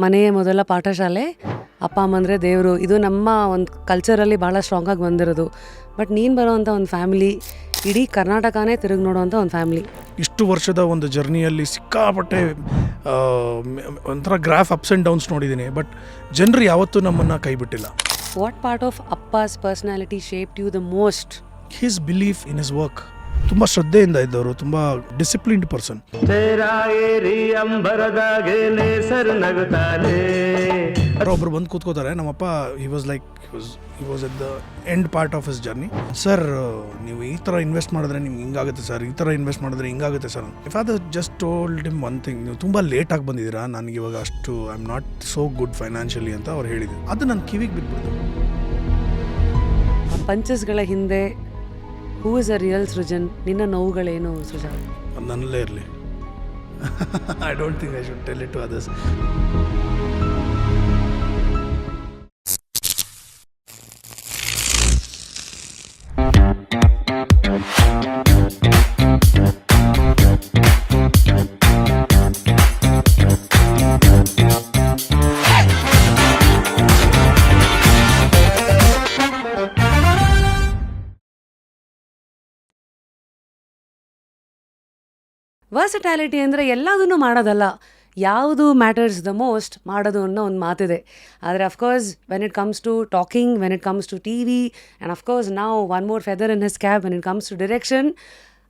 ಮನೆಯೇ ಮೊದಲ ಪಾಠಶಾಲೆ, ಅಪ್ಪ ಅಮ್ಮಂದರೆ ದೇವರು. ಇದು ನಮ್ಮ ಒಂದು ಕಲ್ಚರಲ್ಲಿ ಭಾಳ ಸ್ಟ್ರಾಂಗಾಗಿ ಬಂದಿರೋದು. ಬಟ್ ನೀನು ಬರೋವಂಥ ಒಂದು ಫ್ಯಾಮಿಲಿ, ಇಡೀ ಕರ್ನಾಟಕನೇ ತಿರುಗಿ ನೋಡೋವಂಥ ಒಂದು ಫ್ಯಾಮಿಲಿ. ಇಷ್ಟು ವರ್ಷದ ಒಂದು ಜರ್ನಿಯಲ್ಲಿ ಸಿಕ್ಕಾಪಟ್ಟೆ ಒಂಥರ ಗ್ರಾಫ್ ಅಪ್ಸ್ ಆ್ಯಂಡ್ ಡೌನ್ಸ್ ನೋಡಿದ್ದೀನಿ. ಬಟ್ ಜನರು ಯಾವತ್ತೂ ನಮ್ಮನ್ನು ಕೈ ಬಿಟ್ಟಿಲ್ಲ. ವಾಟ್ ಪಾರ್ಟ್ ಆಫ್ ಅಪ್ಪಾಸ್ personality shaped you the most? His belief in his work. ತುಂಬ ಶ್ರದ್ಧೆಯಿಂದ ಇದ್ದವರು, ತುಂಬ ಡಿಸಿಪ್ಲಿನ್ಡ್ ಪರ್ಸನ್. ಒಬ್ಬರು ಬಂದು ಕೂತ್ಕೋತಾರೆ, ನಮ್ಮಪ್ಪ he was at the end part of his journey. Sir, ನೀವು ಈ ಥರ ಇನ್ವೆಸ್ಟ್ ಮಾಡಿದ್ರೆ ನಿಮ್ಗೆ ಹಿಂಗಾಗುತ್ತೆ ಸರ್, ಈ ಥರ ಇನ್ವೆಸ್ಟ್ ಮಾಡಿದ್ರೆ ಹಿಂಗಾಗುತ್ತೆ ಸರ್. ಇಫ್ ಅದು just told him one thing, ನೀವು ತುಂಬ ಲೇಟಾಗಿ ಬಂದಿದ್ದೀರಾ, ನನಗೆ ಇವಾಗ ಅಷ್ಟು I am not so good financially ಅಂತ ಅವ್ರು ಹೇಳಿದ್ರು. ಅದು ನನ್ನ ಕಿವಿಗೆ ಬಿಟ್ಬಿಡ್ತು. ಪಂಚಸ್ಗಳ ಹಿಂದೆ who is a real Srujan? ನಿನ್ನ ನೋವುಗಳೇನು ಸೃಜನ್? ಅದು ನನ್ನಲ್ಲೇ ಇರಲಿ. I don't think I should tell it to others. Versatility ಅಂದರೆ ಎಲ್ಲದನ್ನೂ ಮಾಡೋದಲ್ಲ, ಯಾವುದು ಮ್ಯಾಟರ್ಸ್ ದ ಮೋಸ್ಟ್ ಮಾಡೋದು ಅನ್ನೋ ಒಂದು ಮಾತಿದೆ. ಆದರೆ of course when it comes to talking, when it comes to T V, and of course ನಾವು one more feather in his cap when it comes to direction,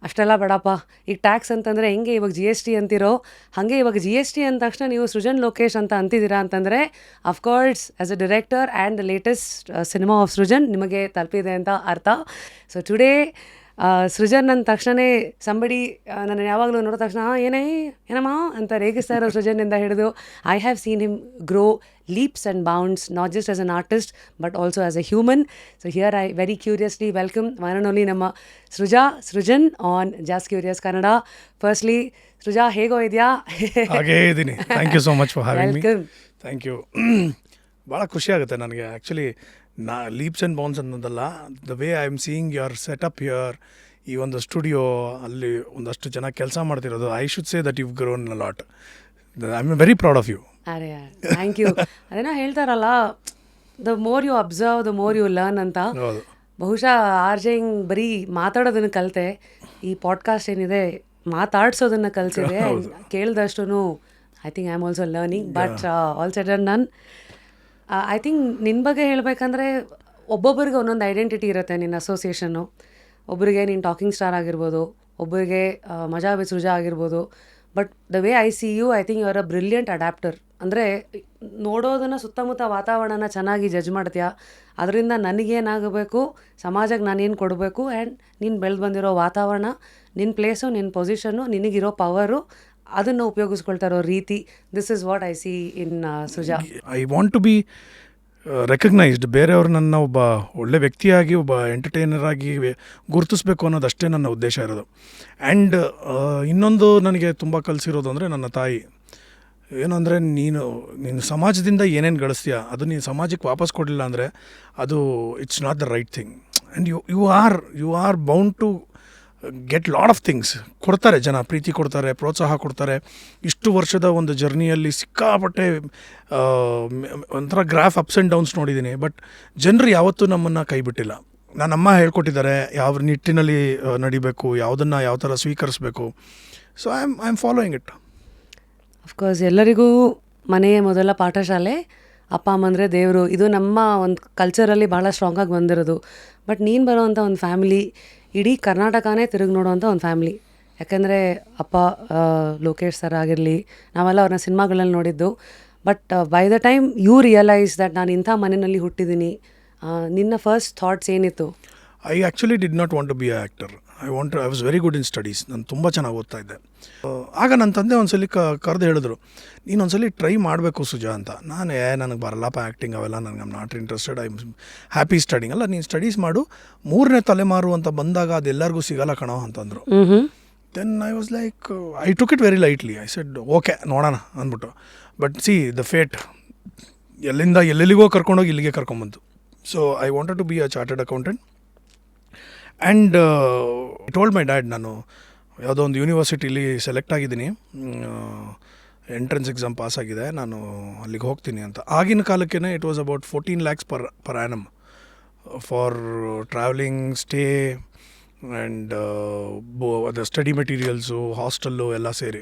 ಅಷ್ಟೆಲ್ಲ ಬೇಡಪ್ಪ. ಈಗ ಟ್ಯಾಕ್ಸ್ ಅಂತಂದರೆ ಹೆಂಗೆ ಇವಾಗ GST ಅಂತಿರೋ ಹಾಗೆ ಇವಾಗ GST ಅಂದ ತಕ್ಷಣ ನೀವು ಸೃಜನ್ ಲೋಕೇಶ್ ಅಂತ ಅಂತಿದ್ದೀರಾ ಅಂತಂದರೆ of course as a director and the latest cinema of Srujan ನಿಮಗೆ ತಲುಪಿದೆ ಅಂತ ಅರ್ಥ. ಸೊ ಟುಡೇ ಸೃಜನ್ ಅಂದ ತಕ್ಷಣವೇ ಸಂಬಡಿ ನನ್ನ ಯಾವಾಗಲೂ ನೋಡಿದ ತಕ್ಷಣ ಏನಮ್ಮ ಅಂತ ರೇಗಿಸ್ತಾ ಇರೋ ಸೃಜನ್ನಿಂದ ಹಿಡಿದು I have seen him grow leaps and bounds, not just as an artist but also as a human. So here I very curiously welcome one and only ನಮ್ಮ Srujan on just curious Kannada. Firstly Sruja, ಹೇಗೋ ಇದೆಯಾ? ಹಾಗೇ ಇದ್ದೀನಿ. Thank you so much for having me. Welcome. Thank you. ಭಾಳ ಖುಷಿ ಆಗುತ್ತೆ ನನಗೆ actually. Leaps and bounce ಅನ್ನೋದಲ್ಲ, the way I am seeing your setup here, ಈ ಒಂದು ಸ್ಟುಡಿಯೋ, ಅಲ್ಲಿ ಒಂದಷ್ಟು ಜನ ಕೆಲಸ ಮಾಡ್ತಿರೋದು, I should say that you grown a lot. I am very proud of you. ಅರೆ ಥ್ಯಾಂಕ್ ಯು. ಅದೇನೋ ಹೇಳ್ತಾರಲ್ಲ, the more you observe the more you learn ಅಂತ. ಹೌದು. ಬಹುಶಃ ಹಿಂಗೆ ಬರೀ ಮಾತಾಡೋದನ್ನು ಕಲಿತೆ, ಈ ಪಾಡ್ಕಾಸ್ಟ್ ಏನಿದೆ ಮಾತಾಡ್ಸೋದನ್ನು ಕಲಿಸಿದೆ. ಕೇಳಿದಷ್ಟು I think I am also learning, but all said and done. I think ನಿನ್ನ ಬಗ್ಗೆ ಹೇಳಬೇಕಂದ್ರೆ ಒಬ್ಬೊಬ್ಬರಿಗೆ ಒಂದೊಂದು ಐಡೆಂಟಿಟಿ ಇರುತ್ತೆ ನಿನ್ನ ಅಸೋಸಿಯೇಷನ್ನು. ಒಬ್ಬರಿಗೆ ನೀನು ಟಾಕಿಂಗ್ ಸ್ಟಾರ್ ಆಗಿರ್ಬೋದು, ಒಬ್ಬರಿಗೆ ಮಜಾ ವಿತ್ ಸೃಜಾ ಆಗಿರ್ಬೋದು. But the way I see you, I think you are a brilliant adapter. ಅಂದರೆ ನೋಡೋದನ್ನು, ಸುತ್ತಮುತ್ತ ವಾತಾವರಣನ ಚೆನ್ನಾಗಿ ಜಡ್ಜ್ ಮಾಡ್ತೀಯಾ. ಅದರಿಂದ ನನಗೇನಾಗಬೇಕು, ಸಮಾಜಕ್ಕೆ ನಾನೇನು ಕೊಡಬೇಕು, ಆ್ಯಂಡ್ ನೀನು ಬೆಳೆದು ಬಂದಿರೋ ವಾತಾವರಣ, ನಿನ್ನ ಪ್ಲೇಸು, ನಿನ್ನ ಪೊಸಿಷನ್ನು, ನಿನಗಿರೋ ಪವರು, ಅದನ್ನು ಉಪಯೋಗಿಸ್ಕೊಳ್ತಾ ಇರೋ ರೀತಿ, this is what I see in Sruja. I want to be recognised. ಬೇರೆಯವ್ರು ನನ್ನ ಒಬ್ಬ ಒಳ್ಳೆ ವ್ಯಕ್ತಿಯಾಗಿ, ಒಬ್ಬ ಎಂಟರ್ಟೈನರ್ ಆಗಿ ಗುರುತಿಸ್ಬೇಕು ಅನ್ನೋದಷ್ಟೇ ನನ್ನ ಉದ್ದೇಶ ಇರೋದು. ಆ್ಯಂಡ್ ಇನ್ನೊಂದು ನನಗೆ ತುಂಬ ಕಲಿಸಿರೋದು ಅಂದರೆ ನನ್ನ ತಾಯಿ. ಏನು ಅಂದರೆ, ನೀನು ಸಮಾಜದಿಂದ ಏನೇನು ಗಳಿಸ್ತೀಯ ಅದು ನೀನು ಸಮಾಜಕ್ಕೆ ವಾಪಸ್ ಕೊಡಲಿಲ್ಲ ಅಂದರೆ ಅದು it's not the right thing. And you are bound to get lot of things. ಕೊಡ್ತಾರೆ ಜನ, ಪ್ರೀತಿ ಕೊಡ್ತಾರೆ, ಪ್ರೋತ್ಸಾಹ ಕೊಡ್ತಾರೆ. ಇಷ್ಟು ವರ್ಷದ ಒಂದು ಜರ್ನಿಯಲ್ಲಿ ಸಿಕ್ಕಾಪಟ್ಟೆ ಒಂಥರ ಗ್ರಾಫ್ ಅಪ್ಸ್ ಆ್ಯಂಡ್ ಡೌನ್ಸ್ ನೋಡಿದ್ದೀನಿ. ಬಟ್ ಜನರು ಯಾವತ್ತೂ ನಮ್ಮನ್ನು ಕೈ ಬಿಟ್ಟಿಲ್ಲ. ನನ್ನಮ್ಮ ಹೇಳ್ಕೊಟ್ಟಿದ್ದಾರೆ ಯಾವ ನಿಟ್ಟಿನಲ್ಲಿ ನಡಿಬೇಕು, ಯಾವುದನ್ನು ಯಾವ ಥರ ಸ್ವೀಕರಿಸಬೇಕು. So I am following it. Of course ಎಲ್ಲರಿಗೂ ಮನೆಯೇ ಮೊದಲ ಪಾಠಶಾಲೆ, ಅಪ್ಪ ಅಮ್ಮಂದರೆ ದೇವರು. ಇದು ನಮ್ಮ ಒಂದು ಕಲ್ಚರಲ್ಲಿ ಭಾಳ ಸ್ಟ್ರಾಂಗಾಗಿ ಬಂದಿರೋದು. ಬಟ್ ನೀನು ಬರೋವಂಥ ಒಂದು ಫ್ಯಾಮಿಲಿ, ಇಡೀ ಕರ್ನಾಟಕನೇ ತಿರುಗಿ ನೋಡೋವಂಥ ಒಂದು ಫ್ಯಾಮಿಲಿ. ಯಾಕೆಂದರೆ ಅಪ್ಪ ಲೋಕೇಶ್ ಸರ್ ಆಗಿರಲಿ, ನಾವೆಲ್ಲ ಅವ್ರನ್ನ ಸಿನಿಮಾಗಳಲ್ಲಿ ನೋಡಿದ್ದು. But by the time you realise that ನಾನು ಇಂಥ ಮನೆಯಲ್ಲಿ ಹುಟ್ಟಿದ್ದೀನಿ, ನಿನ್ನ ಫಸ್ಟ್ ಥಾಟ್ಸ್ ಏನಿತ್ತು? I actually did not want to be a actor. I was very good in studies. ನಾನು ತುಂಬ ಚೆನ್ನಾಗಿ ಓದ್ತಾ ಇದ್ದೆ. ಆಗ ನನ್ನ ತಂದೆ ಒಂದ್ಸಲಿ ಕರೆದು ಹೇಳಿದ್ರು, ನೀನು ಒಂದ್ಸಲಿ ಟ್ರೈ ಮಾಡಬೇಕು ಸುಜಾ ಅಂತ. ನನಗೆ ಬರಲ್ಲಪ್ಪ ಆ್ಯಕ್ಟಿಂಗ್, ಅವೆಲ್ಲ ನನಗೆ I'm not interested, I am happy studying. ಅಲ್ಲ, ನೀನು ಸ್ಟಡೀಸ್ ಮಾಡು, 3ನೇ ತಲೆಮಾರು ಅಂತ ಬಂದಾಗ ಅದೆಲ್ಲರಿಗೂ ಸಿಗಲ್ಲ ಕಣೋ ಅಂತಂದರು. Then I was like, I took it very lightly. I said okay ನೋಡೋಣ ಅಂದ್ಬಿಟ್ಟು. ಬಟ್ ಸಿ ದ ಫೇಟ್ ಎಲ್ಲೆಲ್ಲಿಗೋ ಕರ್ಕೊಂಡೋಗಿ ಇಲ್ಲಿಗೆ ಕರ್ಕೊಂಬಂತು. So I wanted to be a chartered accountant. And told my dad, ನಾನು ಯಾವುದೋ ಒಂದು ಯೂನಿವರ್ಸಿಟಿಲಿ ಸೆಲೆಕ್ಟ್ ಆಗಿದ್ದೀನಿ ಎಂಟ್ರೆನ್ಸ್ ಎಕ್ಸಾಮ್ ಪಾಸ್ ಆಗಿದೆ, ನಾನು ಅಲ್ಲಿಗೆ ಹೋಗ್ತೀನಿ ಅಂತ. ಆಗಿನ ಕಾಲಕ್ಕೇ it was about 14 lakhs per annum for travelling, stay and ಅದು ಸ್ಟಡಿ ಮೆಟೀರಿಯಲ್ಸು, ಹಾಸ್ಟೆಲ್ಲು ಎಲ್ಲ ಸೇರಿ.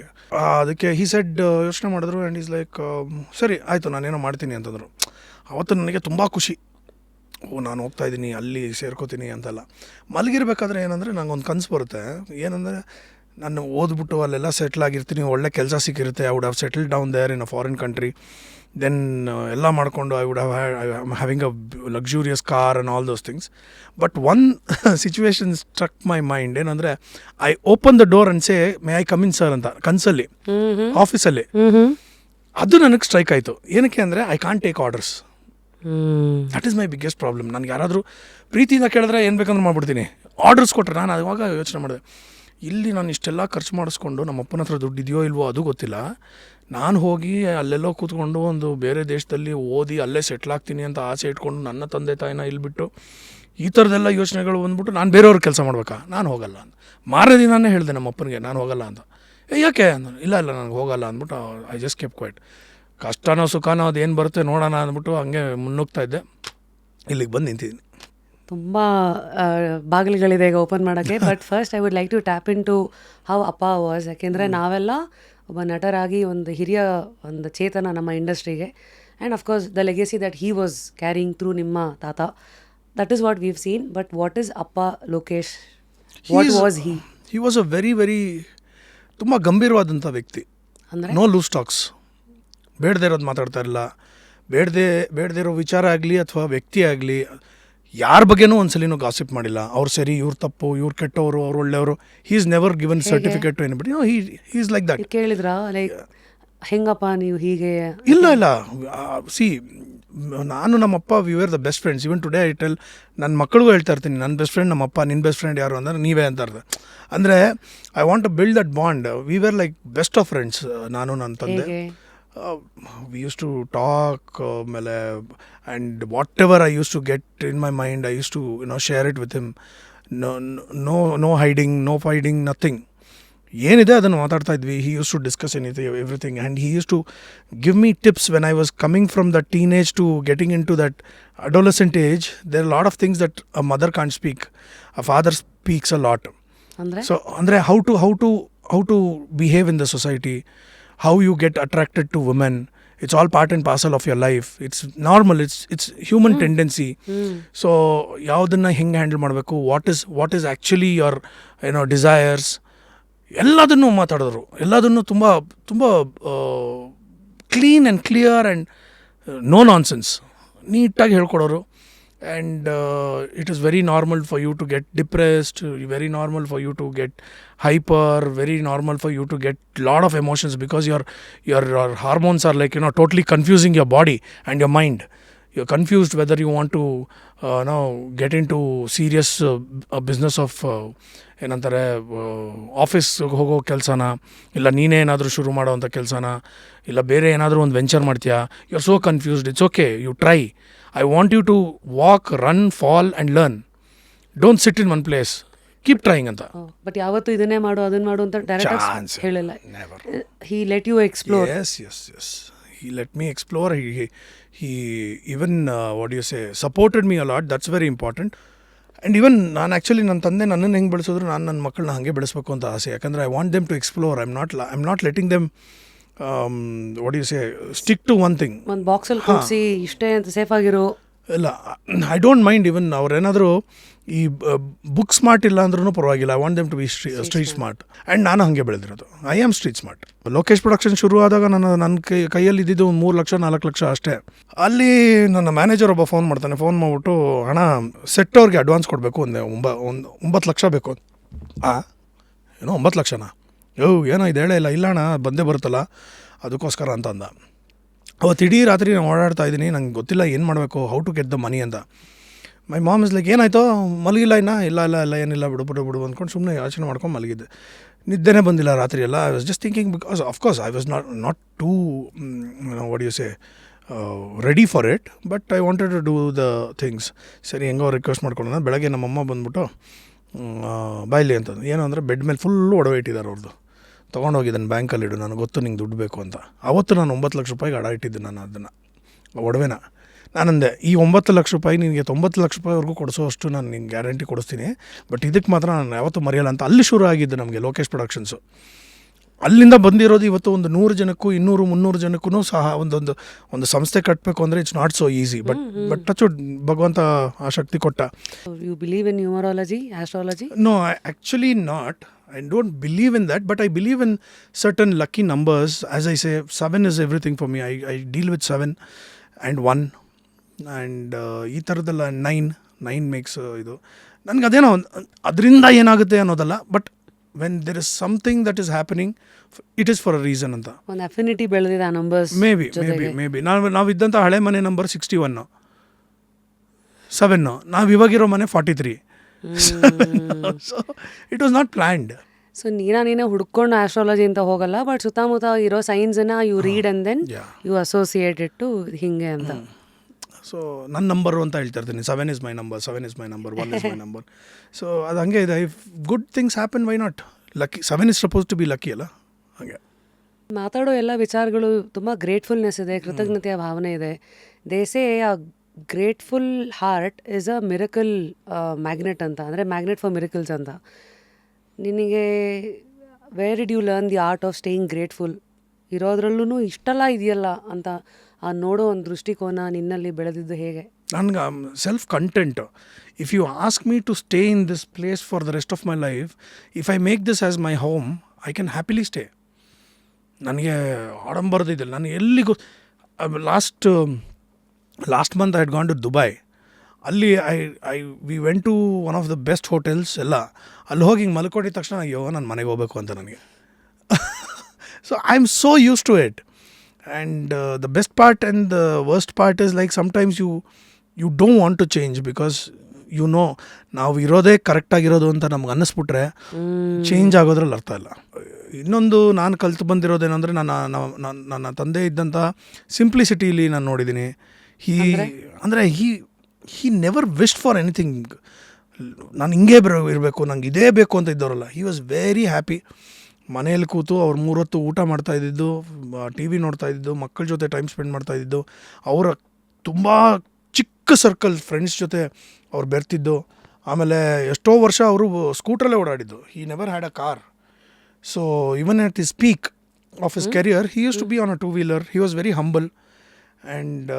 ಅದಕ್ಕೆ ಹಿ ಸೆಡ್, ಯೋಚನೆ ಮಾಡಿದ್ರು ಆ್ಯಂಡ್ ಈಸ್ ಲೈಕ್ ಸರಿ ಆಯಿತು ನಾನೇನೋ ಮಾಡ್ತೀನಿ ಅಂತಂದರು. ಅವತ್ತು ನನಗೆ ತುಂಬ ಖುಷಿ, ನಾನು ಹೋಗ್ತಾಯಿದ್ದೀನಿ ಅಲ್ಲಿ ಸೇರ್ಕೋತೀನಿ ಅಂತೆಲ್ಲ. ಮಲಗಿರ್ಬೇಕಾದ್ರೆ ಏನಂದರೆ ನಂಗೊಂದು ಕನಸು ಬರುತ್ತೆ, ಏನಂದರೆ ನಾನು ಓದ್ಬಿಟ್ಟು ಅಲ್ಲೆಲ್ಲ ಸೆಟ್ಲ್ ಆಗಿರ್ತೀನಿ, ಒಳ್ಳೆ ಕೆಲಸ ಸಿಕ್ಕಿರುತ್ತೆ, I would have settle down there in a foreign country, then ಎಲ್ಲ ಮಾಡಿಕೊಂಡು I would having a luxurious car and all those things. But one situation struck my mind, ಏನಂದರೆ I open the door and say may I come in sir ಅಂತ ಕನಸಲ್ಲಿ, ಆಫೀಸಲ್ಲಿ. ಅದು ನನಗೆ strike ಆಯಿತು. ಏನಕ್ಕೆ ಅಂದರೆ I can't take orders. That is my biggest problem. ನನಗೆ ಯಾರಾದರೂ ಪ್ರೀತಿಯಿಂದ ಕೇಳಿದ್ರೆ ಏನು ಬೇಕಂದ್ರೆ ಮಾಡ್ಬಿಡ್ತೀನಿ. ಆರ್ಡರ್ಸ್ ಕೊಟ್ಟರೆ ನಾನು ಅವಾಗ ಯೋಚನೆ ಮಾಡಿದೆ, ಇಲ್ಲಿ ನಾನು ಇಷ್ಟೆಲ್ಲ ಖರ್ಚು ಮಾಡಿಸ್ಕೊಂಡು ನಮ್ಮ ಅಪ್ಪನ ಹತ್ರ ದುಡ್ಡು ಇದೆಯೋ ಇಲ್ವೋ ಅದು ಗೊತ್ತಿಲ್ಲ, ನಾನು ಹೋಗಿ ಅಲ್ಲೆಲ್ಲೋ ಕೂತ್ಕೊಂಡು ಒಂದು ಬೇರೆ ದೇಶದಲ್ಲಿ ಓದಿ ಅಲ್ಲೇ ಸೆಟ್ಲ್ ಆಗ್ತೀನಿ ಅಂತ ಆಸೆ ಇಟ್ಕೊಂಡು ನನ್ನ ತಂದೆ ತಾಯಿನ ಇಲ್ಲಿ ಬಿಟ್ಟು ಈ ಥರದ್ದೆಲ್ಲ ಯೋಚನೆಗಳು ಬಂದ್ಬಿಟ್ಟು ನಾನು ಬೇರೆಯವ್ರಿಗೆ ಕೆಲಸ ಮಾಡ್ಬೇಕಾ, ನಾನು ಹೋಗಲ್ಲ ಅಂತ. ಮಾರನೇ ದಿನಾನೇ ಹೇಳಿದೆ ನಮ್ಮ ಅಪ್ಪನಿಗೆ ನಾನು ಹೋಗಲ್ಲ ಅಂತ. ಯಾಕೆ ಅಂದ, ಇಲ್ಲ ನನಗೆ ಹೋಗಲ್ಲ ಅಂದ್ಬಿಟ್ಟು ಐ ಜಸ್ಟ್ ಕೆಪ್ ಕ್ವೈಟ್. ಕಷ್ಟನೋ ಸುಖನೋ ಅದೇನು ಬರುತ್ತೆ ನೋಡೋಣ ಅಂದ್ಬಿಟ್ಟು ಹಂಗೆ ಮುನ್ನುಗ್ತಾ ಇದ್ದೆ, ಇಲ್ಲಿಗೆ ಬಂದು ನಿಂತಿದ್ದೀನಿ. ತುಂಬ ಬಾಗಿಲುಗಳಿದೆ ಈಗ ಓಪನ್ ಮಾಡೋಕ್ಕೆ. But first I would like to tap in to how ಅಪ್ಪ ವಾಸ್. ಯಾಕೆಂದರೆ ನಾವೆಲ್ಲ ಒಬ್ಬ ನಟರಾಗಿ ಒಂದು ಹಿರಿಯ ಒಂದು ಚೇತನ ನಮ್ಮ ಇಂಡಸ್ಟ್ರಿಗೆ. And of course the legacy that he was carrying through ನಿಮ್ಮ ತಾತ, that is what we've seen. But what is ಅಪ್ಪ Lokesh, what was he? He was a very ತುಂಬ ಗಂಭೀರವಾದಂಥ ವ್ಯಕ್ತಿ. ಅಂದರೆ ನೋ ಲೂಸ್ ಟಾಕ್ಸ್, ಬೇಡದೇ ಇರೋದು ಮಾತಾಡ್ತಾ ಇರಲಿಲ್ಲ. ಬೇಡದೇ ಇರೋ ವಿಚಾರ ಆಗಲಿ ಅಥವಾ ವ್ಯಕ್ತಿ ಆಗಲಿ ಯಾರ ಬಗ್ಗೆನೂ ಒಂದ್ಸಲಿನೂ ಗಾಸಿಪ್ ಮಾಡಿಲ್ಲ. ಅವ್ರು ಸರಿ, ಇವ್ರು ತಪ್ಪು, ಇವ್ರು ಕೆಟ್ಟವರು, ಅವ್ರು ಒಳ್ಳೆಯವರು. He is never given certificate to anybody. He is like that. ಕೇಳಿದ್ರಾ ಲೈಕ್ ಹೆಂಗಪ್ಪ ನೀವು ಹೀಗೆ? ಇಲ್ಲ ಸಿ, ನಾನು ನಮ್ಮಪ್ಪ we were the best friends. Even today I tell ನನ್ನ ಮಕ್ಕಳಿಗೂ ಹೇಳ್ತಾ ಇರ್ತೀನಿ, ನನ್ನ ಬೆಸ್ಟ್ ಫ್ರೆಂಡ್ ನಮ್ಮಪ್ಪ, ನಿನ್ನ ಬೆಸ್ಟ್ ಫ್ರೆಂಡ್ ಯಾರು ಅಂದರೆ ನೀವೇ ಅಂತ ಇರ್ತಾರೆ. ಅಂದರೆ I want to build that bond. We were like best of friends, ನಾನು ನನ್ನ ತಂದೆ. We used to talk, and whatever I used to get in my mind, I used to share it with him. No hiding, no fighting, nothing. ಏನಿದೆ ಅದನ್ನು ಮಾತಾಡ್ತಾ ಇದ್ವಿ. He used to discuss everything, and he used to give me tips when I was coming from the teenage to getting into that adolescent age. There are a lot of things that a mother can't speak. A father speaks a lot. So andre how to behave in the society, how you get attracted to women. It's all part and parcel of your life. It's normal. It's human tendency. So ಯಾವುದನ್ನ ಹೆಂಗೆ handle ಮಾಡಬೇಕು, what is actually your desires, ಎಲ್ಲದನ್ನು ಮಾತಾಡಿದ್ರು. ಎಲ್ಲದನ್ನು ತುಂಬ clean and clear and no nonsense ನೀಟಾಗಿ ಹೇಳ್ಕೊಡೋರು. And it is very normal for you to get depressed, very normal for you to get hyper, very normal for you to get lot of emotions, because your hormones are like totally confusing your body and your mind. You're confused whether you want to get into serious business of ಏನಂತಾರೆ office ಹೋಗೋ ಕೆಲಸನ, ಇಲ್ಲ ನೀನೇ ಏನಾದರೂ ಶುರು ಮಾಡೋ ಅಂಥ ಕೆಲಸನ, ಇಲ್ಲ ಬೇರೆ ಏನಾದರೂ ಒಂದು ವೆಂಚರ್ ಮಾಡ್ತೀಯಾ. You are so confused. It's okay, you try. I want you to walk, run, fall and learn. Don't sit in one place. Keep trying ಅಂತ. ಬಟ್ ಯಾವತ್ತು ಇದನ್ನೇ ಮಾಡು ಅದನ್ನ ಮಾಡು ಅಂತ ಡೈರೆಕ್ಟ್ ಹೇಳಿಲ್ಲ. He let you explore. Yes. He let me explore. He even supported me a lot. That's very important. And even ನಾನು actually ನನ್ನ ತಂದೆ ನನ್ನನ್ನು ಹೆಂಗೆ ಬೆಳೆಸಿದ್ರು, ನಾನು ನನ್ನ ಮಕ್ಕಳನ್ನ ಹಾಗೆ ಬೆಳೆಸಬೇಕು ಅಂತ ಆಸೆ. ಯಾಕಂದರೆ I want them to explore. I am not letting them stick to one thing. ಒಂದು ಬಾಕ್ಸಲ್ಲಿ ಕೂರಿಸಿ ಇಷ್ಟೇ ಅಂತ ಸೇಫ್ ಆಗಿರೋ ಇಲ್ಲ. ಐ ಡೋಂಟ್ ಮೈಂಡ್ ಇವನ್ ಅವ್ರೇನಾದರೂ ಈ ಬುಕ್ ಸ್ಮಾರ್ಟ್ ಇಲ್ಲ ಅಂದ್ರೂ ಪರವಾಗಿಲ್ಲ. I want them to be street smart. And ನಾನು ಹಾಗೆ ಬೆಳೆದಿರೋದು. I am street smart. Lokesh production ಶುರು ಆದಾಗ ನನ್ನ ಕೈಯಲ್ಲಿ ಇದ್ದಿದ್ದು 3 ಲಕ್ಷ 4 ಲಕ್ಷ ಅಷ್ಟೇ. ಅಲ್ಲಿ ನನ್ನ ಮ್ಯಾನೇಜರ್ ಒಬ್ಬ ಫೋನ್ ಮಾಡಿಬಿಟ್ಟು ಹಣ ಸೆಟ್ ಅವ್ರಿಗೆ ಅಡ್ವಾನ್ಸ್ ಕೊಡಬೇಕು ಅಂದೆ. 9 ಲಕ್ಷ ಬೇಕು. 9 ಲಕ್ಷನಾ? ಏನೋ ಇದು ಹೇಳೇ ಇಲ್ಲ ಅಣ್ಣ, ಬಂದೇ ಬರುತ್ತಲ್ಲ ಅದಕ್ಕೋಸ್ಕರ ಅಂತ ಅಂದ. ಅವತ್ತು ಇಡೀ ರಾತ್ರಿ ನಾನು ಓಡಾಡ್ತಾ ಇದ್ದೀನಿ, ನಂಗೆ ಗೊತ್ತಿಲ್ಲ ಏನು ಮಾಡಬೇಕು, how to get the money ಅಂತ. ಮೈ ಮಾಮ್ ಇಸ್ ಲೈಕ್, ಏನಾಯ್ತು ಮಲಗಿಲ್ಲ ಇಲ್ಲ ಏನಿಲ್ಲ ಬಿಡು ಅಂದ್ಕೊಂಡು ಸುಮ್ಮನೆ ಯೋಚನೆ ಮಾಡ್ಕೊಂಡು ಮಲಗಿದ್ದೆ. ನಿದ್ದೆನೇ ಬಂದಿಲ್ಲ ರಾತ್ರಿ ಎಲ್ಲ. I was just thinking, because of course I was not too ready for it, but I wanted to do the things. ಸರಿ ಹೆಂಗೋ ರಿಕ್ವೆಸ್ಟ್ ಮಾಡ್ಕೊಂಡು ಬೆಳಗ್ಗೆ ನಮ್ಮಮ್ಮ ಬಂದ್ಬಿಟ್ಟು ಬಾಯ್ಲಿ ಅಂತಂದು. ಏನು ಅಂದರೆ ಬೆಡ್ ಮೇಲೆ ಫುಲ್ಲು ಒಡವೆ ಇಟ್ಟಿದ್ದಾರೆ ಅವ್ರದ್ದು. ತೊಗೊಂಡೋಗಿದ್ದಾನೆ ಬ್ಯಾಂಕಲ್ಲಿಡು, ನನಗೆ ಗೊತ್ತು ನಿಂಗೆ ದುಡ್ಡು ಬೇಕು ಅಂತ. ಆವತ್ತು ನಾನು 9 ಲಕ್ಷ ರೂಪಾಯಿಗೆ ಅಡ ಇಟ್ಟಿದ್ದೆ ನಾನು ಅದನ್ನು, ಒಡವೆನ. ನಾನಂದೆ, ಈ 9 ಲಕ್ಷ ರೂಪಾಯಿ ನಿನಗೆ 90 ಲಕ್ಷ ರೂಪಾಯಿವರೆಗೂ ಕೊಡಿಸೋಷ್ಟು ನಾನು ನಿಂಗೆ ಗ್ಯಾರಂಟಿ ಕೊಡಿಸ್ತೀನಿ, ಬಟ್ ಇದಕ್ಕೆ ಮಾತ್ರ ನಾನು ಯಾವತ್ತೂ ಮರೆಯಲ್ಲ ಅಂತ. ಅಲ್ಲಿ ಶುರು ಆಗಿದ್ದು ನಮಗೆ ಲೋಕೇಶ್ ಪ್ರೊಡಕ್ಷನ್ಸು. ಅಲ್ಲಿಂದ ಬಂದಿರೋದು ಇವತ್ತು ಒಂದು 100 ಜನಕ್ಕೂ 200-300 ಜನಕ್ಕೂ ಸಹ ಒಂದು ಸಂಸ್ಥೆ ಕಟ್ಟಬೇಕು ಅಂದರೆ it's not so easy. But touch ಭಗವಂತ ಆ ಶಕ್ತಿ ಕೊಟ್ಟ. You believe in numerology, astrology? No, actually not. I don't believe in that, but I believe in certain lucky numbers. As I say, 7 is everything for me. I deal with 7 and 1 and ಈ ಥರದ್ದೆಲ್ಲ 9 makes ಇದು. ನನಗೆ ಅದೇನೋ ಅದರಿಂದ ಏನಾಗುತ್ತೆ ಅನ್ನೋದಲ್ಲ, but when there is something that is happening, it is for a reason ಅಂತ. ಒಂದು ಅಫಿನಿಟಿ ಬೆಳೆದಿದೆ ಆ ನಂಬರ್ಸ್. ಮೇ ಬಿ ನಾವು ಇದ್ದಂಥ ಹಳೆ ಮನೆ ನಂಬರ್ 61, 7. ನಾವು ಇವಾಗಿರೋ ಮನೆ 43. So it was not planned. So ನೀನೇ ಹುಡ್ಕೊಂಡು ಆಸ್ಟ್ರಾಲಜಿ ಅಂತ ಹೋಗಲ್ಲ, ಬಟ್ ಸುತ್ತಮುತ್ತ ಇರೋ ಸೈನ್ಸನ್ನ you read and then you associated to ಹಿಂಗೆ ಅಂತ. ಸೊ ನನ್ನ ನಂಬರು ಅಂತ ಹೇಳ್ತಾ ಇರ್ತೀನಿ, 7 is my number, 1 is my number. So ಅದು ಹಂಗೆ ಇದೆ. If good things happen, why not? Lucky 7 is supposed to be lucky ಅಲ್ಲ, ಹಾಗೆ. ಮಾತಾಡೋ ಎಲ್ಲ ವಿಚಾರಗಳು ತುಂಬ ಗ್ರೇಟ್ಫುಲ್ನೆಸ್ ಇದೆ, ಕೃತಜ್ಞತೆಯ ಭಾವನೆ ಇದೆ. They say a grateful heart is a miracle magnet ಅಂತ, ಅಂದರೆ ಮ್ಯಾಗ್ನೆಟ್ ಫಾರ್ ಮಿರಕಲ್ಸ್ ಅಂತ. ನಿನಗೆ where did you learn the art of staying grateful? ಇರೋದ್ರಲ್ಲೂ ಇಷ್ಟೆಲ್ಲ ಇದೆಯಲ್ಲ ಅಂತ ಆ ನೋಡೋ ಒಂದು ದೃಷ್ಟಿಕೋನ ನಿನ್ನಲ್ಲಿ ಬೆಳೆದಿದ್ದು ಹೇಗೆ? ನನಗೆ self content. If you ask me to stay in this place for the rest of my life, if I make this as my home, I can happily stay. ನನಗೆ ಆಡಂಬರದಿದ್ದಿಲ್ಲ. ನಾನು ಎಲ್ಲಿಗೂ last month I had gone to Dubai. ಅಲ್ಲಿ we went to one of the best hotels ಎಲ್ಲ. ಅಲ್ಲಿ ಹೋಗಿ ಹಿಂಗೆ ಮಲ್ಕೊಂಡಿದ ತಕ್ಷಣ ಅಯ್ಯೋ ನಾನು ಮನೆಗೆ ಹೋಗಬೇಕು ಅಂತ ನನಗೆ. So I am so used to it. And the best part and the worst part is like sometimes you don't want to change, because you know ನಾವು ಇರೋದೇ ಕರೆಕ್ಟಾಗಿರೋದು ಅಂತ ನಮ್ಗೆ ಅನ್ನಿಸ್ಬಿಟ್ರೆ ಚೇಂಜ್ ಆಗೋದ್ರಲ್ಲಿ ಅರ್ಥ ಇಲ್ಲ. ಇನ್ನೊಂದು ನಾನು ಕಲ್ತು ಬಂದಿರೋದೇನೆಂದರೆ, ನನ್ನ ತಂದೆ ಇದ್ದಂಥ ಸಿಂಪ್ಲಿಸಿಟಿಲಿ ನಾನು ನೋಡಿದ್ದೀನಿ. He never wished for anything. ನಾನು ಹಿಂಗೇ ಇರಬೇಕು, ನಂಗೆ ಇದೇ ಬೇಕು ಅಂತ ಇದ್ದವರಲ್ಲ. He was very happy. ಮನೇಲಿ ಕೂತು ಅವ್ರು 3 ಹೊತ್ತು ಊಟ ಮಾಡ್ತಾಯಿದ್ದು, ಟಿ ವಿ ನೋಡ್ತಾಯಿದ್ದು, ಮಕ್ಕಳ ಜೊತೆ ಟೈಮ್ ಸ್ಪೆಂಡ್ ಮಾಡ್ತಾಯಿದ್ದು, ಅವರ ತುಂಬ ಚಿಕ್ಕ ಸರ್ಕಲ್ ಫ್ರೆಂಡ್ಸ್ ಜೊತೆ ಅವ್ರು ಬೆರ್ತಿದ್ದು. ಆಮೇಲೆ ಎಷ್ಟೋ ವರ್ಷ ಅವರು ಸ್ಕೂಟ್ರಲ್ಲೇ ಓಡಾಡಿದ್ದು. He never had a car. So even at the peak of his career, he used to be on a 2-wheeler. He was very humble. And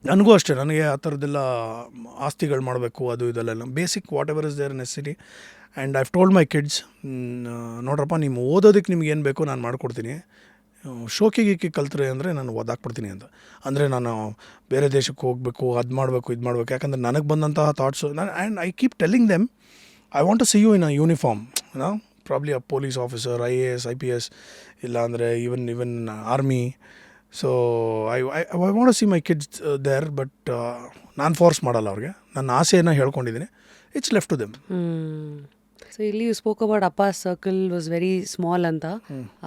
ನನಗೂ ಅಷ್ಟೇ, ನನಗೆ ಆ ಥರದ್ದೆಲ್ಲ ಆಸ್ತಿಗಳು ಮಾಡಬೇಕು ಅದು ಇದೆಲ್ಲ basic whatever is there necessity. And I have told my kids, ನೋಡ್ರಪ್ಪ ನಿಮ್ಮ ಓದೋದಕ್ಕೆ ನಿಮ್ಗೆ ಏನು ಬೇಕೋ ನಾನು ಮಾಡಿಕೊಡ್ತೀನಿ, ಶೋಕಿಗೆ ಕಲ್ತ್ರೆ ಅಂದರೆ ನಾನು ಓದಾಕ್ಬಿಡ್ತೀನಿ ಅಂತ. ಅಂದರೆ ನಾನು ಬೇರೆ ದೇಶಕ್ಕೆ ಹೋಗಬೇಕು, ಅದು ಮಾಡಬೇಕು, ಇದು ಮಾಡಬೇಕು. ಯಾಕಂದರೆ ನನಗೆ ಬಂದಂತಹ thoughts and I keep telling them, I want to see you in a uniform, probably a police officer, IAS, IPS, ಇಲ್ಲ ಅಂದರೆ even army. So I want to see my kids there. But ನಾನು force ಮಾಡಲ್ಲ ಅವ್ರಿಗೆ, ನನ್ನ ಆಸೆಯನ್ನು ಹೇಳ್ಕೊಂಡಿದ್ದೀನಿ. It's left to them. So ಇಲ್ಲಿ you spoke about ಅಪ್ಪ ಸರ್ಕಲ್ ವಾಸ್ ವೆರಿ ಸ್ಮಾಲ್ ಅಂತ.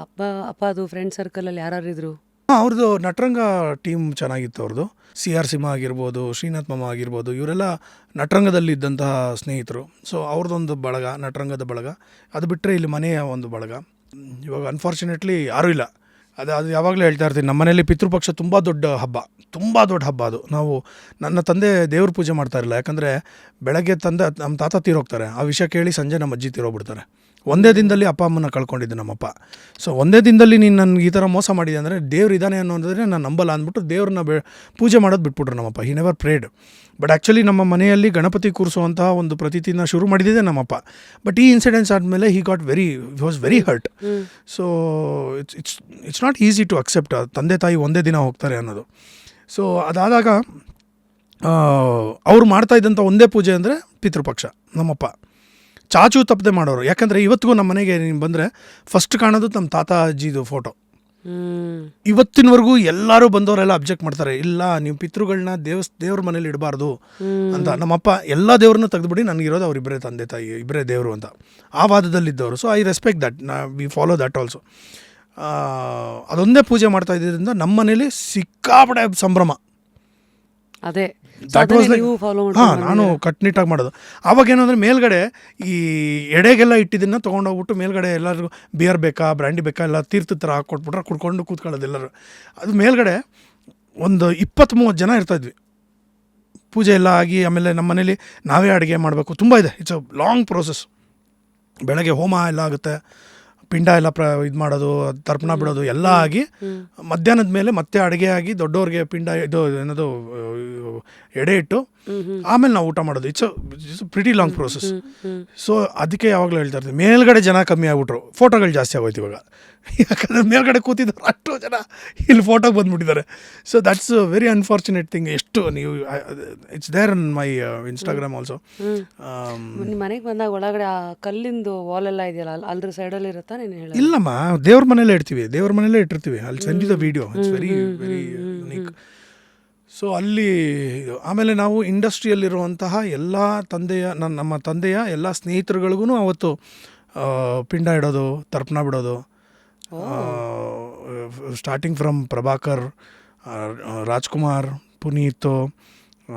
ಅಪ್ಪ ಅದು ಫ್ರೆಂಡ್ ಸರ್ಕಲಲ್ಲಿ ಯಾರಿದ್ರು? ಅವ್ರದ್ದು ನಟರಂಗ ಟೀಮ್ ಚೆನ್ನಾಗಿತ್ತು. ಅವ್ರದ್ದು CR ಸಿಂಹ ಆಗಿರ್ಬೋದು, ಶ್ರೀನಾಥ್ ಮಾಮ ಆಗಿರ್ಬೋದು, ಇವರೆಲ್ಲ ನಟರಂಗದಲ್ಲಿ ಇದ್ದಂತಹ ಸ್ನೇಹಿತರು. ಸೊ ಅವ್ರದ್ದೊಂದು ಬಳಗ, ನಟರಂಗದ ಬಳಗ. ಅದು ಬಿಟ್ಟರೆ ಇಲ್ಲಿ ಮನೆಯ ಒಂದು ಬಳಗ. ಇವಾಗ ಅನ್ಫಾರ್ಚುನೇಟ್ಲಿ ಯಾರೂ ಇಲ್ಲ. ಅದು ಯಾವಾಗಲೂ ಹೇಳ್ತಾ ಇರ್ತೀನಿ, ನಮ್ಮ ಮನೇಲಿ ಪಿತೃಪಕ್ಷ ತುಂಬ ದೊಡ್ಡ ಹಬ್ಬ ಅದು. ನಾವು ನನ್ನ ತಂದೆ ದೇವ್ರ ಪೂಜೆ ಮಾಡ್ತಾ ಇರಲಿಲ್ಲ. ಯಾಕಂದರೆ ಬೆಳಗ್ಗೆ ನಮ್ಮ ತಾತ ತೀರೋಗ್ತಾರೆ, ಆ ವಿಷಯ ಕೇಳಿ ಸಂಜೆ ನಮ್ಮ ಅಜ್ಜಿ ತೀರೋಗ್ಬಿಡ್ತಾರೆ. ಒಂದೇ ದಿನದಲ್ಲಿ ಅಪ್ಪ ಅಮ್ಮನ ಕಳ್ಕೊಂಡಿದ್ದು ನಮ್ಮಪ್ಪ. ಸೊ ಒಂದೇ ದಿನದಲ್ಲಿ ನೀನು ನನಗೆ ಈ ಥರ ಮೋಸ ಮಾಡಿದೆ ಅಂದರೆ ದೇವ್ರು ಇದ್ದಾನೆ ಅನ್ನೋದ್ರೆ ನಾನು ನಂಬಲ್ಲ ಅಂದ್ಬಿಟ್ಟು ದೇವ್ರನ್ನ ಪೂಜೆ ಮಾಡೋದು ಬಿಟ್ಬಿಟ್ರು ನಮ್ಮಪ್ಪ. He never prayed. But actually ನಮ್ಮ ಮನೆಯಲ್ಲಿ ಗಣಪತಿ ಕೂರಿಸುವಂತಹ ಒಂದು ಪ್ರತೀತಿನ ಶುರು ಮಾಡಿದ್ದೆ ನಮ್ಮಪ್ಪ. ಬಟ್ ಈ ಇನ್ಸಿಡೆನ್ಸ್ ಆದಮೇಲೆ he was very hurt. So it's not easy to accept ತಂದೆ ತಾಯಿ ಒಂದೇ ದಿನ ಹೋಗ್ತಾರೆ ಅನ್ನೋದು. ಸೊ ಅದಾದಾಗ ಅವ್ರು ಮಾಡ್ತಾಯಿದ್ದಂಥ ಒಂದೇ ಪೂಜೆ ಅಂದರೆ ಪಿತೃಪಕ್ಷ. ನಮ್ಮಪ್ಪ ಚಾಚು ತಪ್ಪದೆ ಮಾಡೋರು. ಯಾಕಂದರೆ ಇವತ್ತಿಗೂ ನಮ್ಮ ಮನೆಗೆ ನೀನು ಬಂದರೆ ಫಸ್ಟ್ ಕಾಣೋದು ನಮ್ಮ ತಾತ ಅಜ್ಜಿದು ಫೋಟೋ. ಇವತ್ತಿನವರೆಗೂ ಎಲ್ಲರೂ ಬಂದವರೆಲ್ಲ ಅಬ್ಜೆಕ್ಟ್ ಮಾಡ್ತಾರೆ, ಇಲ್ಲ ನೀವು ಪಿತೃಗಳನ್ನ ದೇವ್ರ ಮನೇಲಿ ಇಡಬಾರ್ದು ಅಂತ. ನಮ್ಮಪ್ಪ ಎಲ್ಲ ದೇವ್ರನ್ನ ತೆಗೆದುಬಿಡಿ, ನನಗಿರೋದು ಅವರಿಬ್ಬರೇ ತಂದೆ ತಾಯಿ, ಇಬ್ಬರೇ ದೇವರು ಅಂತ ಆ ವಾದದಲ್ಲಿದ್ದವರು. So I respect that, we follow that also. ಅದೊಂದೇ ಪೂಜೆ ಮಾಡ್ತಾ ಇದ್ದರಿಂದ ನಮ್ಮ ಮನೇಲಿ ಸಿಕ್ಕಾಪಡೆ ಸಂಭ್ರಮ. ಅದೇ ದಟ್ ವಾಸ್ ಲೈಕ್ ನೀವು ಫಾಲೋ ಹಾಂ, ನಾನು ಕಟ್ನಿಟ್ಟಾಗಿ ಮಾಡೋದು. ಆವಾಗ ಏನು ಅಂದರೆ ಮೇಲ್ಗಡೆ ಈ ಎಡೆಗೆಲ್ಲ ಇಟ್ಟಿದ್ದನ್ನು ತೊಗೊಂಡೋಗ್ಬಿಟ್ಟು ಮೇಲ್ಗಡೆ ಎಲ್ಲರಿಗೂ ಬಿಯರ್ ಬೇಕಾ ಬ್ರ್ಯಾಂಡಿ ಬೇಕಾ ಎಲ್ಲ ತೀರ್ಥ ಥರ ಹಾಕ್ಕೊಟ್ಬಿಟ್ರೆ ಕುಡ್ಕೊಂಡು ಕೂತ್ಕೊಳ್ಳೋದು ಎಲ್ಲರೂ. ಅದು ಮೇಲ್ಗಡೆ ಒಂದು 20-30 ಜನ ಇರ್ತಾಯಿದ್ವಿ. ಪೂಜೆ ಎಲ್ಲ ಆಗಿ ಆಮೇಲೆ ನಮ್ಮ ಮನೇಲಿ ನಾವೇ ಅಡುಗೆ ಮಾಡಬೇಕು, ತುಂಬ ಇದೆ. It's a long process. ಬೆಳಗ್ಗೆ ಹೋಮ ಎಲ್ಲ ಆಗುತ್ತೆ, ಪಿಂಡ ಎಲ್ಲ ಇದು ಮಾಡೋದು, ತರ್ಪಣ ಬಿಡೋದು ಎಲ್ಲ ಆಗಿ ಮಧ್ಯಾಹ್ನದ ಮೇಲೆ ಮತ್ತೆ ಅಡುಗೆ ಆಗಿ ದೊಡ್ಡವ್ರಿಗೆ ಪಿಂಡ ಇದು ಏನದು ಎಡೆ ಇಟ್ಟು ಆಮೇಲೆ ನಾವು ಊಟ ಮಾಡೋದು. It's pretty long process. So ಅದಕ್ಕೆ ಯಾವಾಗಲೂ ಹೇಳ್ತಾ ಇರ್ತೀವಿ, ಮೇಲ್ಗಡೆ ಜನ ಕಮ್ಮಿ ಆಗ್ಬಿಟ್ರು, ಫೋಟೋಗಳು ಜಾಸ್ತಿ ಆಗೋಯ್ತು ಇವಾಗ. ಯಾಕಂದರೆ ಮೇಲ್ಗಡೆ ಕೂತಿದ್ದಾರೆ ಅಷ್ಟು ಜನ ಇಲ್ಲಿ ಫೋಟೋಗೆ ಬಂದುಬಿಟ್ಟಿದ್ದಾರೆ. So that's very unfortunate thing. ಎಷ್ಟು ನೀವು it's there in my Instagram also. ನಿಮ್ಮ ಮನೆಗೆ ಬಂದಾಗ ಒಳಗಡೆ ಆ ಕಲ್ಲಿಂದು ವಾಲ್ ಎಲ್ಲ ಇದೆಯಲ್ಲ, ಅಲ್ದ್ರ ಸೈಡಲ್ಲಿ ಇರುತ್ತಾ ನೀನು ಹೇಳ? ಇಲ್ಲಮ್ಮ, ದೇವ್ರ ಮನೇಲೇ ಇಡ್ತೀವಿ, ದೇವ್ರ ಮನೇಲೇ ಇಟ್ಟಿರ್ತೀವಿ. ಅಲ್ಲಿ send the video, it's very very unique. So ಅಲ್ಲಿ ಆಮೇಲೆ ನಾವು ಇಂಡಸ್ಟ್ರಿಯಲ್ಲಿರುವಂತಹ ಎಲ್ಲ ನಮ್ಮ ತಂದೆಯ ಎಲ್ಲ ಸ್ನೇಹಿತರುಗಳಿಗೂ ಅವತ್ತು ಪಿಂಡ ಇಡೋದು, ತರ್ಪಣ ಬಿಡೋದು, ಸ್ಟಾರ್ಟಿಂಗ್ ಫ್ರಮ್ ಪ್ರಭಾಕರ್, ರಾಜ್ಕುಮಾರ್, ಪುನೀತ್,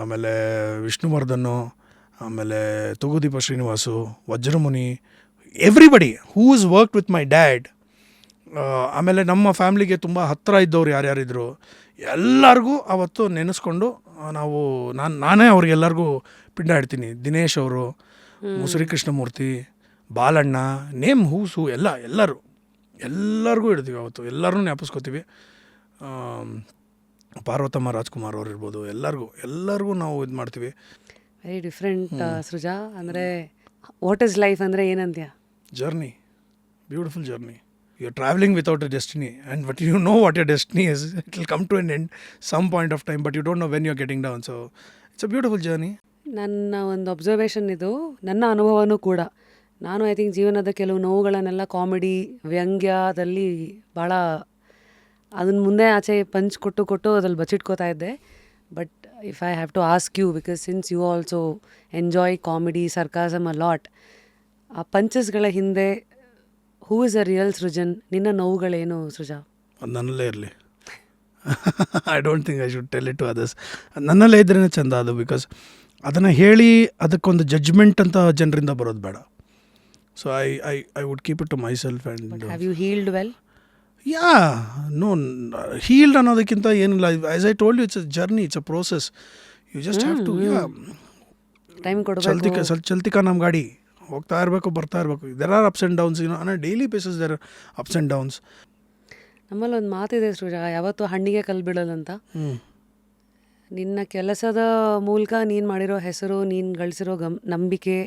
ಆಮೇಲೆ ವಿಷ್ಣುವರ್ಧನ್ನು, ಆಮೇಲೆ Thoogudeepa Srinivas, Vajramuni, everybody who is work with my dad. ಆಮೇಲೆ ನಮ್ಮ ಫ್ಯಾಮ್ಲಿಗೆ ತುಂಬ ಹತ್ತಿರ ಇದ್ದವ್ರು ಯಾರ್ಯಾರಿದ್ರು ಎಲ್ಲರಿಗೂ ಅವತ್ತು ನೆನೆಸ್ಕೊಂಡು ನಾನೇ ಅವ್ರಿಗೆಲ್ಲರಿಗೂ ಪಿಂಡ ಇಡ್ತೀನಿ. ದಿನೇಶ್ ಅವರು, ಮುಸುರಿ ಕೃಷ್ಣಮೂರ್ತಿ, ಬಾಲಣ್ಣ, ನೇಮ್ ಹೂಸು ಎಲ್ಲರಿಗೂ ಇಡ್ತೀವಿ ಅವತ್ತು. ಎಲ್ಲರನ್ನೂ ಜ್ಞಾಪಿಸ್ಕೋತೀವಿ. ಪಾರ್ವತಮ್ಮ ರಾಜ್ಕುಮಾರ್ ಅವ್ರು ಇರ್ಬೋದು, ಎಲ್ಲರಿಗೂ ನಾವು ಇದು ಮಾಡ್ತೀವಿ. Very different Srija. ಅಂದರೆ ವಾಟ್ ಇಸ್ ಲೈಫ್ ಅಂದರೆ ಏನಂತ್ಯ? Journey, beautiful journey. You are travelling without a destiny, and but you know what your destiny is. It will come to an end some point of time, but you don't know when you are getting down. So it's a beautiful journey. ನನ್ನ ಒಂದು observation ಇದು, ನನ್ನ ಅನುಭವನೂ ಕೂಡ. ನಾನು I think ಜೀವನದ ಕೆಲವು ನೋವುಗಳನ್ನೆಲ್ಲ comedy, ವ್ಯಂಗ್ಯದಲ್ಲಿ ಭಾಳ ಅದನ್ನ ಮುಂದೆ ಆಚೆ ಪಂಚ್ ಕೊಟ್ಟು ಅದ್ರಲ್ಲಿ ಬಚ್ಚಿಟ್ಕೋತಾ ಇದ್ದೆ. But if I have to ask you, because since you also enjoy comedy, sarcasm a lot, ಆ ಪಂಚಸ್ಗಳ ಹಿಂದೆ who is a real Srujan? ನಿನ್ನ ನೋವುಗಳೇನು ಸೃಜಾ? ಅದು ನನ್ನಲ್ಲೇ ಇರಲಿ. I don't think I should tell it to others. ನನ್ನಲ್ಲೇ ಇದ್ರೇ ಚೆಂದ ಅದು. ಬಿಕಾಸ್ ಅದನ್ನು ಹೇಳಿ ಅದಕ್ಕೊಂದು ಜಡ್ಜ್ಮೆಂಟ್ ಅಂತ ಜನರಿಂದ ಬರೋದು ಬೇಡ. So I would keep it to myself. And have you healed well? Yeah, no, healed ಅನ್ನೋದಕ್ಕಿಂತ ಏನಿಲ್ಲ. As I told you, it's a journey, it's a process. You just have to time ಕೊಡಬೇಕು. ಚಲ್ತಿಕಾ ನಮ್ಮ ಗಾಡಿ ಹೋಗ್ತಾ ಇರಬೇಕು, ಬರ್ತಾ ಇರಬೇಕು. There are ups and downs, on a daily basis there are ups and downs. ನಮ್ಮಲ್ಲಿ ಒಂದು ಮಾತಿದೆ ಸೃಜಾ, ಯಾವತ್ತೂ ಹಣ್ಣಿಗೆ ಕಲ್ಲು ಬೀಳಲ್ಲಂತ. ನಿನ್ನ ಕೆಲಸದ ಮೂಲಕ ನೀನು ಮಾಡಿರೋ ಹೆಸರು, ನೀನು ಗಳಿಸಿರೋ ನಂಬಿಕೆ,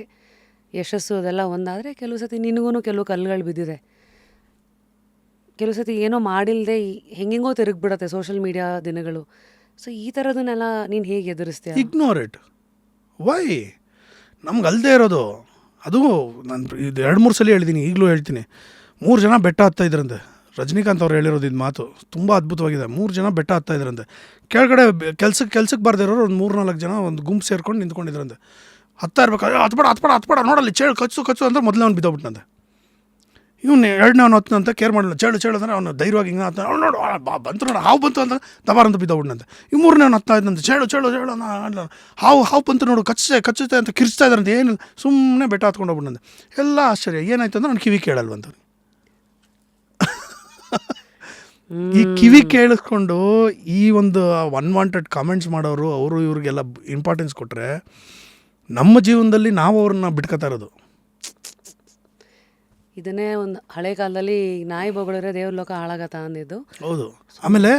ಯಶಸ್ಸು ಅದೆಲ್ಲ ಒಂದಾದರೆ, ಕೆಲವು ಸತಿ ನಿನಗೂ ಕೆಲವು ಕಲ್ಲುಗಳು ಬಿದ್ದಿದೆ. ಕೆಲವು ಸತಿ ಏನೋ ಮಾಡಿಲ್ಲದೆ ಹೆಂಗೆಂಗೋ ತಿರುಗಿಬಿಡತ್ತೆ ಸೋಷಿಯಲ್ ಮೀಡಿಯಾ ದಿನಗಳು. ಸೊ ಈ ಥರದನ್ನೆಲ್ಲ ನೀನು ಹೇಗೆ ಎದುರಿಸ್ತೀಯ? Ignore it. ವೈ? ನಮ್ಗೆ ಅಲ್ಲದೆ ಇರೋದು ಅದು. ನಾನು ಇದು 2-3 ಸಲ ಹೇಳಿದ್ದೀನಿ, ಈಗಲೂ ಹೇಳ್ತೀನಿ. 3 ಜನ ಬೆಟ್ಟ ಹತ್ತಾ ಇದ್ರಂತೆ. ರಜನಿಕಾಂತ್ ಅವ್ರು ಹೇಳಿರೋದು ಇದು ಮಾತು ತುಂಬ ಅದ್ಭುತವಾಗಿದೆ. 3 ಜನ ಬೆಟ್ಟ ಹತ್ತಾ ಇದ್ರಂತೆ. ಕೆಳಗಡೆ ಕೆಲ್ಸಕ್ಕೆ ಬಾರ್ದೇ ಇರೋರು ಒಂದು 3-4 ಜನ ಒಂದು ಗುಂಪು ಸೇರ್ಕೊಂಡು ನಿಂತ್ಕೊಂಡಿದ್ರಂತೆ. ಹತ್ತಾ ಇರ್ಬೇಕಾದ್ರೆ ಹತ್ಬೇಡ ನೋಡಲ್ಲಿ ಚೇಳು ಕಚ್ಚು ಅಂತ ಮೊದಲೇ ಅವ್ನು ಬಿದ್ದೋಗ್ಬಿಟ್ಟಂತೆ. ಇವನು 2ನೇ ಅವನು ಹತ್ತಂತ ಕೇರ್ ಮಾಡಲಿಲ್ಲ. ಚೇಳು ಅಂದ್ರೆ ಅವನು ಧೈರ್ಯವಾಗಿ ಹಿಂಗೆ ಹತ್ತ, ಅವ್ನು ನೋಡು ಬಂತು ನೋಡು, ಹಾವು ಬಂತು ಅಂತ ದಬಾರಂತ ಬಿದ್ದೋಗ್ಬಿಟ್ಟಂತೆ. ಈ 3ನೇ ಅವನು ಹತ್ತಾ ಇದ್ದಂತೆ. ಚೇಳು ಹಾವು ಬಂತು ನೋಡು, ಕಚ್ಚುತ್ತೆ ಅಂತ ಕಿರ್ಚ್ತಾ ಇದ್ದಾರಂತೆ. ಏನಿಲ್ಲ, ಸುಮ್ಮನೆ ಬೆಟ್ಟ ಹತ್ಕೊಂಡು ಹೋಗ್ಬಿಟ್ಟಂತೆ. ಎಲ್ಲ ಆಶ್ಚರ್ಯ. ಏನಾಯ್ತು ಅಂದ್ರೆ ಅವ್ನು ಕಿವಿ ಕೇಳಲ್ವಂತ. ಈ ಕಿವಿ ಕೇಳಿಸ್ಕೊಂಡು ಈ ಒಂದು ಅನ್ವಾಂಟೆಡ್ ಕಾಮೆಂಟ್ಸ್ ಮಾಡೋರು, ಅವರು ಇವ್ರಿಗೆಲ್ಲ ಇಂಪಾರ್ಟೆನ್ಸ್ ಕೊಟ್ಟರೆ ನಮ್ಮ ಜೀವನದಲ್ಲಿ ನಾವು ಅವ್ರನ್ನ ಬಿಟ್ಕೊತಾ ಇರೋದು. ಇದನ್ನೇ ಒಂದು ಹಳೆ ಕಾಲದಲ್ಲಿ ನಾಯಿ ಬೊಗಳಿದ್ರೆ ದೇವ್ರ ಲೋಕ ಹಾಳಾಗತ್ತ ಅಂದಿದ್ದು. ಹೌದು. ಆಮೇಲೆ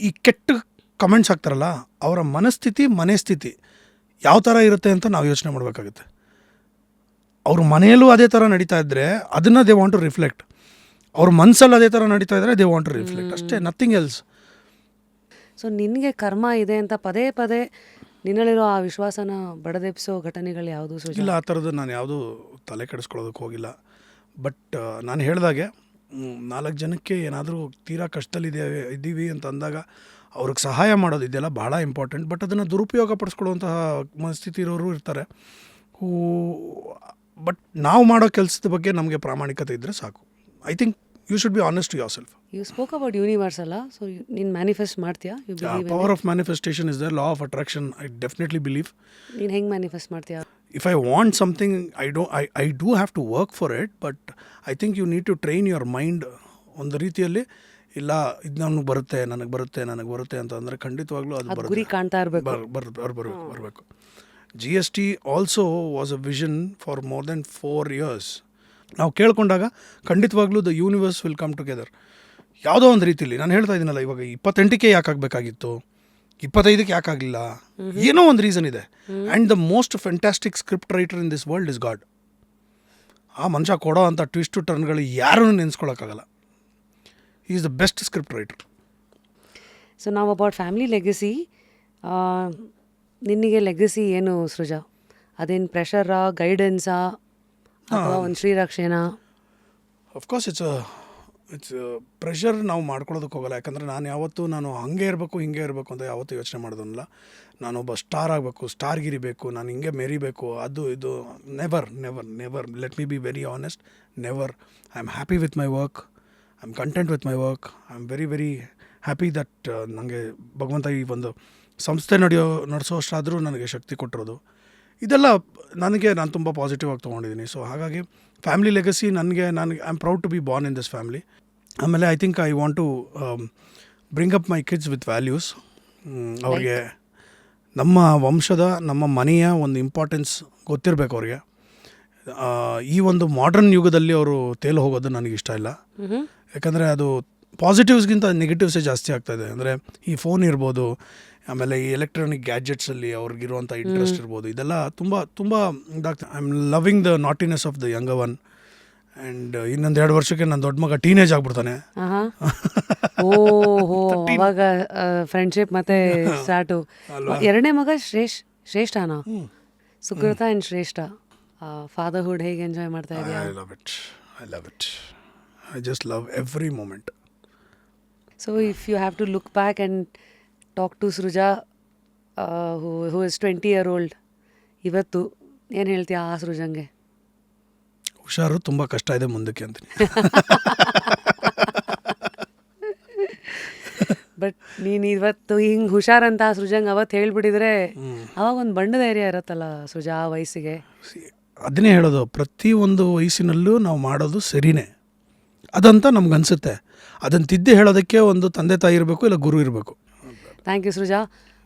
ಈ ಕೆಟ್ಟ ಕಮೆಂಟ್ಸ್ ಹಾಕ್ತಾರಲ್ಲ, ಅವರ ಮನೆ ಸ್ಥಿತಿ ಯಾವ ಥರ ಇರುತ್ತೆ ಅಂತ ನಾವು ಯೋಚನೆ ಮಾಡಬೇಕಾಗುತ್ತೆ. ಅವ್ರ ಮನೆಯಲ್ಲೂ ಅದೇ ಥರ ನಡೀತಾ ಇದ್ದರೆ ಅದನ್ನು ದೇ ವಾಂಟ್ ಟು ರಿಫ್ಲೆಕ್ಟ್. ಅವ್ರ ಮನಸ್ಸಲ್ಲಿ ಅದೇ ಥರ ನಡೀತಾ ಇದ್ದರೆ ದೇ ವಾಂಟ್ ಟು ರಿಫ್ಲೆಕ್ಟ್, ಅಷ್ಟೇ, ನಥಿಂಗ್ ಎಲ್ಸ್. ಸೊ ನಿನಗೆ ಕರ್ಮ ಇದೆ ಅಂತ ಪದೇ ನಿನ್ನಲ್ಲಿರೋ ಆ ವಿಶ್ವಾಸನ ಬಡದೆಪ್ಸೋ ಘಟನೆಗಳು ಯಾವುದು? ಇಲ್ಲ, ಆ ಥರದ್ದು ನಾನು ಯಾವುದೂ ತಲೆ ಕೆಡಿಸ್ಕೊಳ್ಳೋದಕ್ಕೆ ಹೋಗಿಲ್ಲ. ಬಟ್ ನಾನು ಹೇಳಿದಾಗೆ 4 ಜನಕ್ಕೆ ಏನಾದರೂ ತೀರಾ ಇದ್ದೀವಿ ಅಂತ ಅಂದಾಗ ಅವ್ರಿಗೆ ಸಹಾಯ ಮಾಡೋದು ಇದೆಲ್ಲ ಭಾಳ ಇಂಪಾರ್ಟೆಂಟ್. ಬಟ್ ಅದನ್ನು ದುರುಪಯೋಗ ಪಡಿಸ್ಕೊಳ್ಳುವಂತಹ ಮನಸ್ಥಿತಿ ಇರೋರು ಇರ್ತಾರೆ. ಬಟ್ ನಾವು ಮಾಡೋ ಕೆಲಸದ ಬಗ್ಗೆ ನಮಗೆ ಪ್ರಾಮಾಣಿಕತೆ ಇದ್ದರೆ ಸಾಕು. I think you should be honest to yourself. You spoke about universe ಅಲ್ಲ, ಸೊ ನೀನು ಮ್ಯಾನಿಫೆಸ್ಟ್ ಮಾಡ್ತೀಯಾ? You believe power of manifestation is the law of attraction. I definitely believe. ನೀನು ಹೆಂಗೆ ಮ್ಯಾನಿಫೆಸ್ಟ್ ಮಾಡ್ತೀಯಾ? If I want something, I do have to work for it, but I think you need to train your mind ಒಂದು ರೀತಿಯಲ್ಲಿ. ಇಲ್ಲ ಇದು ನನಗೆ ಬರುತ್ತೆ ಅಂತ ಅಂದರೆ ಖಂಡಿತವಾಗ್ಲೂ ಅದು ಗುರಿ ಕಾಣ್ತಾ ಇರಬೇಕು. ಬರಬೇಕು. GST also was a vision for more than 4 years. ನಾವು ಕೇಳ್ಕೊಂಡಾಗ ಖಂಡಿತವಾಗ್ಲೂ the universe will come together. ಯಾವುದೋ ಒಂದು ರೀತಿಯಲ್ಲಿ ನಾನು ಹೇಳ್ತಾ ಇದ್ದೀನಲ್ಲ, ಇವಾಗ 28ಕ್ಕೆ ಯಾಕೆ ಆಗಬೇಕಾಗಿತ್ತು, 25ಕ್ಕೆ ಯಾಕಾಗಲಿಲ್ಲ, ಏನೋ ಒಂದು ರೀಸನ್ ಇದೆ. And the most fantastic script writer in this world is god. ಆ ಮನುಷ್ಯ ಕೊಡೋ ಅಂಥ ಟ್ವಿಸ್ಟ್ ಟರ್ನ್ಗಳು ಯಾರೂ ನೆನೆಸ್ಕೊಳ್ಳೋಕ್ಕಾಗಲ್ಲ. He is the best script writer. So ನಾವು ಅಬೌಟ್ ಫ್ಯಾಮಿಲಿ ಲೆಗಸಿ, ನಿನಗೆ ಲೆಗಸಿ ಏನು ಸೃಜಾ? ಅದೇನು ಪ್ರೆಷರಾ, ಗೈಡೆನ್ಸಾ, ಅಥವಾ ಒಂದು ಶ್ರೀರಕ್ಷೆನಾ? ಅಫ್ಕೋರ್ಸ್ ಇಟ್ಸ್ ಪ್ರೆಷರ್ ನಾವು ಮಾಡ್ಕೊಳ್ಳೋದಕ್ಕೆ ಹೋಗಲ್ಲ. ಯಾಕಂದರೆ ನಾನು ಹಾಗೆ ಇರಬೇಕು ಹಿಂಗೆ ಇರಬೇಕು ಅಂತ ಯಾವತ್ತೂ ಯೋಚನೆ ಮಾಡೋದನ್ನಲ್ಲ. ನಾನೊಬ್ಬ ಸ್ಟಾರ್ ಆಗಬೇಕು, ಸ್ಟಾರ್ಗಿರಿ ಬೇಕು, ನಾನು ಹಿಂಗೆ ಮೆರಿಬೇಕು, ಅದು ಇದು never never never. Let me be very honest, never. I am happy with my work. I am content with my work. I am very very happy that ನನಗೆ ಭಗವಂತ ಈ ಒಂದು ಸಂಸ್ಥೆ ನಡೆಸೋಷ್ಟಾದರೂ ನನಗೆ ಶಕ್ತಿ ಕೊಟ್ಟಿರೋದು. ಇದೆಲ್ಲ ನಾನು ತುಂಬ ಪಾಸಿಟಿವ್ ಆಗಿ ತೊಗೊಂಡಿದ್ದೀನಿ. ಸೊ ಹಾಗಾಗಿ ಫ್ಯಾಮಿಲಿ ಲೆಗಸಿ ನನಗೆ I am proud to be born in this family. ಆಮೇಲೆ I think I want to bring up my kids with values. ಅವ್ರಿಗೆ ನಮ್ಮ ವಂಶದ, ನಮ್ಮ ಮನೆಯ ಒಂದು ಇಂಪಾರ್ಟೆನ್ಸ್ ಗೊತ್ತಿರಬೇಕು ಅವ್ರಿಗೆ. ಈ ಒಂದು ಮಾಡ್ರನ್ ಯುಗದಲ್ಲಿ ಅವರು ತೇಲು ಹೋಗೋದು ನನಗೆ ಇಷ್ಟ ಇಲ್ಲ. ಯಾಕಂದರೆ ಅದು ಪಾಸಿಟಿವ್ಸ್ಗಿಂತ ನೆಗೆಟಿವ್ಸೇ ಜಾಸ್ತಿ ಆಗ್ತಾಯಿದೆ. ಅಂದರೆ ಈ ಫೋನ್ ಇರ್ಬೋದು, ಆಮೇಲೆ ಈ ಎಲೆಕ್ಟ್ರಾನಿಕ್ ಗ್ಯಾಜೆಟ್ಸಲ್ಲಿ ಅವ್ರಿಗಿರುವಂಥ ಇಂಟ್ರೆಸ್ಟ್ ಇರ್ಬೋದು, ಇದೆಲ್ಲ ತುಂಬ ತುಂಬ ಇದಾಗ್ತದೆ. I am loving the naughtiness of the Young one. And ಇನ್ನೊಂದು 2 ವರ್ಷಕ್ಕೆ ನನ್ನ ದೊಡ್ಡ ಮಗ ಟೀನೇಜ್ ಆಗ್ಬಿಡ್ತಾನೆ. ಓಹೋ, ಅವಾಗ ಫ್ರೆಂಡ್ಶಿಪ್ ಮತ್ತೆ ಸ್ಟಾರ್ಟು. 2ನೇ ಮಗ ಶ್ರೇಷ್ಠನಾ? ಸುಕೃತ ಆ್ಯಂಡ್ ಶ್ರೇಷ್ಠ. ಫಾದರ್ಹುಡ್ ಹೇಗೆ ಎಂಜಾಯ್ ಮಾಡ್ತಾ ಇದೆಯಾ? I love it. I just love every moment. So if you have to look back and talk to Sruja, who is 20-year-old, ಇವತ್ತು ಏನು ಹೇಳ್ತೀಯಾ ಆ ಸೃಜಂಗೆ? ಹುಷಾರು, ತುಂಬ ಕಷ್ಟ ಇದೆ ಮುಂದಕ್ಕೆ ಅಂತೀನಿ. ಬಟ್ ನೀನು ಇವತ್ತು ಹಿಂಗೆ ಹುಷಾರಂತ ಸೃಜಂಗೆ ಅವತ್ತು ಹೇಳ್ಬಿಟ್ಟಿದ್ರೆ ಅವಾಗ ಒಂದು ಬಣ್ಣದ ಏರಿಯಾ ಇರುತ್ತಲ್ಲ ಸೃಜಾ ಆ ವಯಸ್ಸಿಗೆ. ಅದನ್ನೇ ಹೇಳೋದು, ಪ್ರತಿಯೊಂದು ವಯಸ್ಸಿನಲ್ಲೂ ನಾವು ಮಾಡೋದು ಸರಿನೇ ಅದಂತ ನಮ್ಗನ್ಸುತ್ತೆ. ಅದನ್ನು ತಿದ್ದಿ ಹೇಳೋದಕ್ಕೆ ಒಂದು ತಂದೆ ತಾಯಿ ಇರಬೇಕು, ಇಲ್ಲ ಗುರು ಇರಬೇಕು. Thank you Sruja.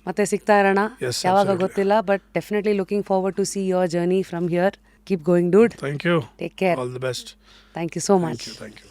ಮತ್ತೆ ಸಿಗ್ತಾ ಇರೋಣ ಯಾವಾಗ ಗೊತ್ತಿಲ್ಲ, but definitely looking forward to see your journey from here. Keep going dude. Thank you. Take care. All the best. Thank you so much. Thank you.